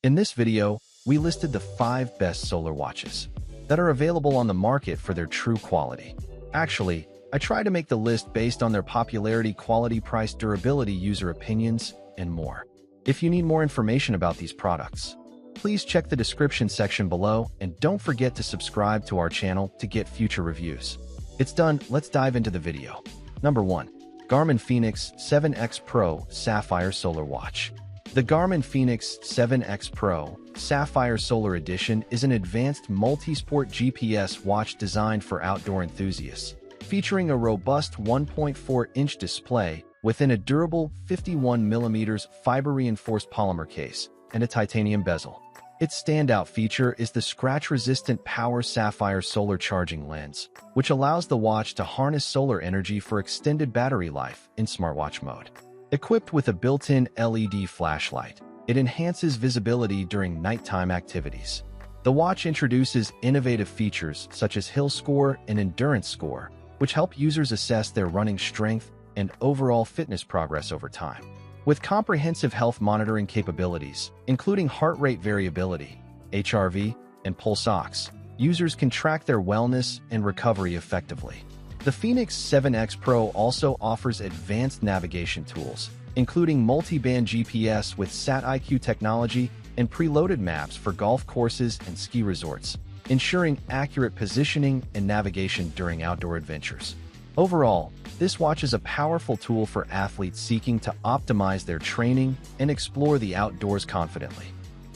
In this video, we listed the 5 best solar watches that are available on the market for their true quality. Actually, I tried to make the list based on their popularity, quality, price, durability, user opinions, and more. If you need more information about these products, please check the description section below and don't forget to subscribe to our channel to get future reviews. It's done, let's dive into the video. Number 1. Garmin fēnix 7X Pro Sapphire Solar Watch. The Garmin fēnix 7X Pro Sapphire Solar Edition is an advanced multi-sport GPS watch designed for outdoor enthusiasts, featuring a robust 1.4-inch display within a durable 51mm fiber-reinforced polymer case and a titanium bezel. Its standout feature is the scratch-resistant Power Sapphire Solar Charging Lens, which allows the watch to harness solar energy for extended battery life in smartwatch mode. Equipped with a built-in LED flashlight, it enhances visibility during nighttime activities. The watch introduces innovative features such as Hill Score and Endurance Score, which help users assess their running strength and overall fitness progress over time. With comprehensive health monitoring capabilities, including heart rate variability, HRV, and pulse ox, users can track their wellness and recovery effectively. The fēnix 7X Pro also offers advanced navigation tools, including multi-band GPS with SAT-IQ technology and preloaded maps for golf courses and ski resorts, ensuring accurate positioning and navigation during outdoor adventures. Overall, this watch is a powerful tool for athletes seeking to optimize their training and explore the outdoors confidently.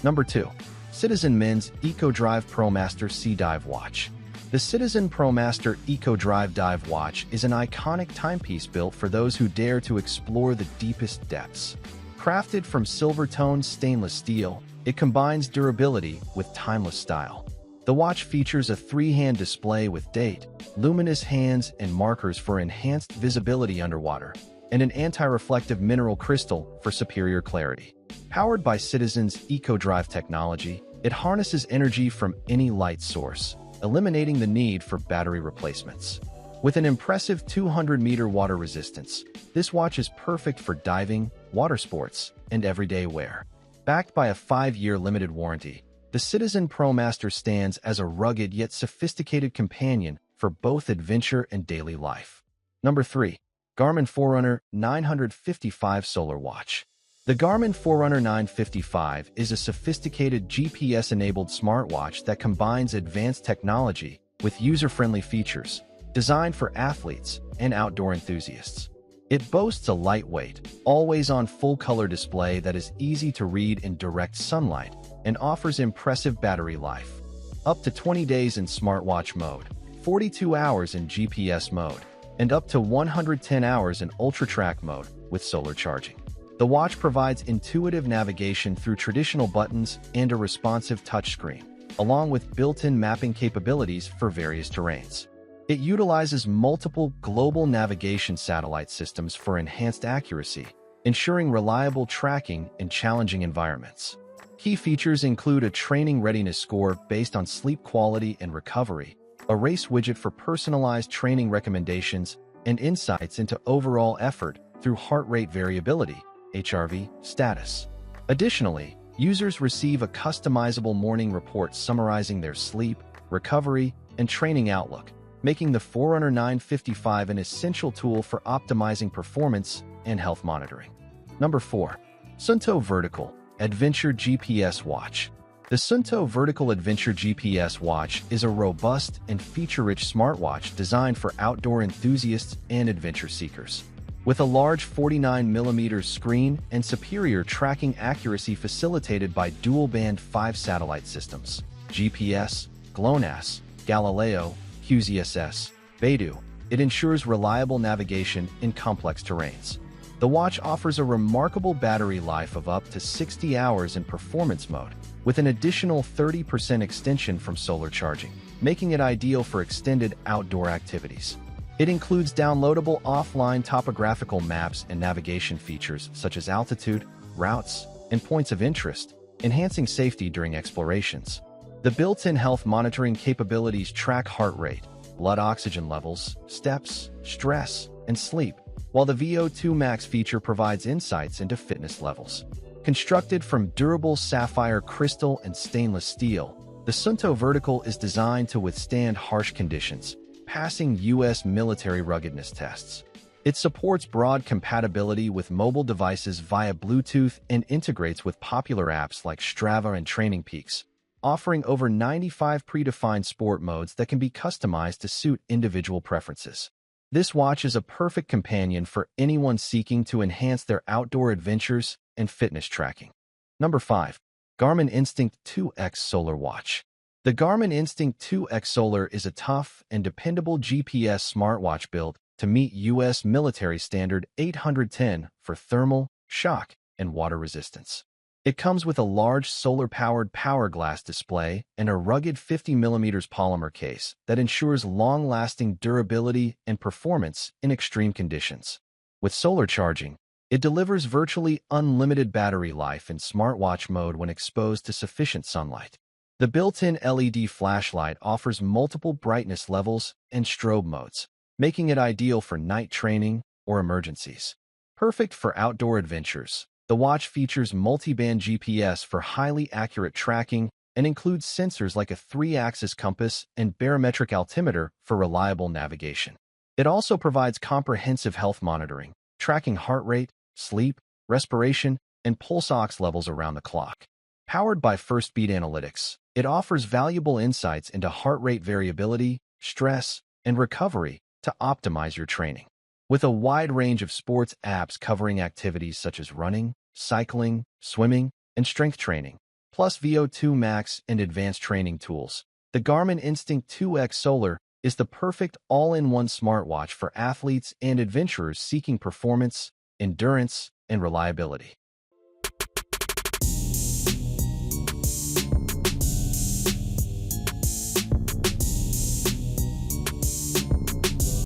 Number 2. Citizen Men's Eco-Drive Promaster Sea Dive Watch. The Citizen Promaster Eco-Drive Dive Watch is an iconic timepiece built for those who dare to explore the deepest depths. Crafted from silver-toned stainless steel, it combines durability with timeless style. The watch features a 3-hand display with date, luminous hands and markers for enhanced visibility underwater, and an anti-reflective mineral crystal for superior clarity. Powered by Citizen's Eco-Drive technology, it harnesses energy from any light source, eliminating the need for battery replacements. With an impressive 200-meter water resistance, this watch is perfect for diving, water sports, and everyday wear. Backed by a 5-year limited warranty, the Citizen Promaster stands as a rugged yet sophisticated companion for both adventure and daily life. Number 3. Garmin Forerunner 955 Solar Watch. The Garmin Forerunner 955 is a sophisticated GPS-enabled smartwatch that combines advanced technology with user-friendly features, designed for athletes and outdoor enthusiasts. It boasts a lightweight, always-on full-color display that is easy to read in direct sunlight and offers impressive battery life. Up to 20 days in smartwatch mode, 42 hours in GPS mode, and up to 110 hours in ultra-track mode with solar charging. The watch provides intuitive navigation through traditional buttons and a responsive touchscreen, along with built-in mapping capabilities for various terrains. It utilizes multiple global navigation satellite systems for enhanced accuracy, ensuring reliable tracking in challenging environments. Key features include a training readiness score based on sleep quality and recovery, a race widget for personalized training recommendations, and insights into overall effort through heart rate variability, HRV, status. Additionally, users receive a customizable morning report summarizing their sleep, recovery, and training outlook, making the Forerunner 955 an essential tool for optimizing performance and health monitoring. Number 4. SUUNTO Vertical Adventure GPS Watch. The SUUNTO Vertical Adventure GPS Watch is a robust and feature-rich smartwatch designed for outdoor enthusiasts and adventure seekers. With a large 49mm screen and superior tracking accuracy facilitated by dual-band 5 satellite systems, GPS, GLONASS, Galileo, QZSS, Beidou, it ensures reliable navigation in complex terrains. The watch offers a remarkable battery life of up to 60 hours in performance mode, with an additional 30% extension from solar charging, making it ideal for extended outdoor activities. It includes downloadable offline topographical maps and navigation features such as altitude, routes, and points of interest, enhancing safety during explorations. The built-in health monitoring capabilities track heart rate, blood oxygen levels, steps, stress, and sleep, while the VO2 Max feature provides insights into fitness levels. Constructed from durable sapphire crystal and stainless steel, the SUUNTO Vertical is designed to withstand harsh conditions, passing U.S. military ruggedness tests. It supports broad compatibility with mobile devices via Bluetooth and integrates with popular apps like Strava and Training Peaks, offering over 95 predefined sport modes that can be customized to suit individual preferences. This watch is a perfect companion for anyone seeking to enhance their outdoor adventures and fitness tracking. Number 5. Garmin Instinct 2X Solar Watch. The Garmin Instinct 2X Solar is a tough and dependable GPS smartwatch built to meet U.S. military standard 810 for thermal, shock, and water resistance. It comes with a large solar-powered power glass display and a rugged 50mm polymer case that ensures long-lasting durability and performance in extreme conditions. With solar charging, it delivers virtually unlimited battery life in smartwatch mode when exposed to sufficient sunlight. The built-in LED flashlight offers multiple brightness levels and strobe modes, making it ideal for night training or emergencies. Perfect for outdoor adventures, the watch features multi-band GPS for highly accurate tracking and includes sensors like a 3-axis compass and barometric altimeter for reliable navigation. It also provides comprehensive health monitoring, tracking heart rate, sleep, respiration, and pulse ox levels around the clock. Powered by First Beat Analytics, it offers valuable insights into heart rate variability, stress, and recovery to optimize your training. With a wide range of sports apps covering activities such as running, cycling, swimming, and strength training, plus VO2 Max and advanced training tools, the Garmin Instinct 2X Solar is the perfect all-in-one smartwatch for athletes and adventurers seeking performance, endurance, and reliability.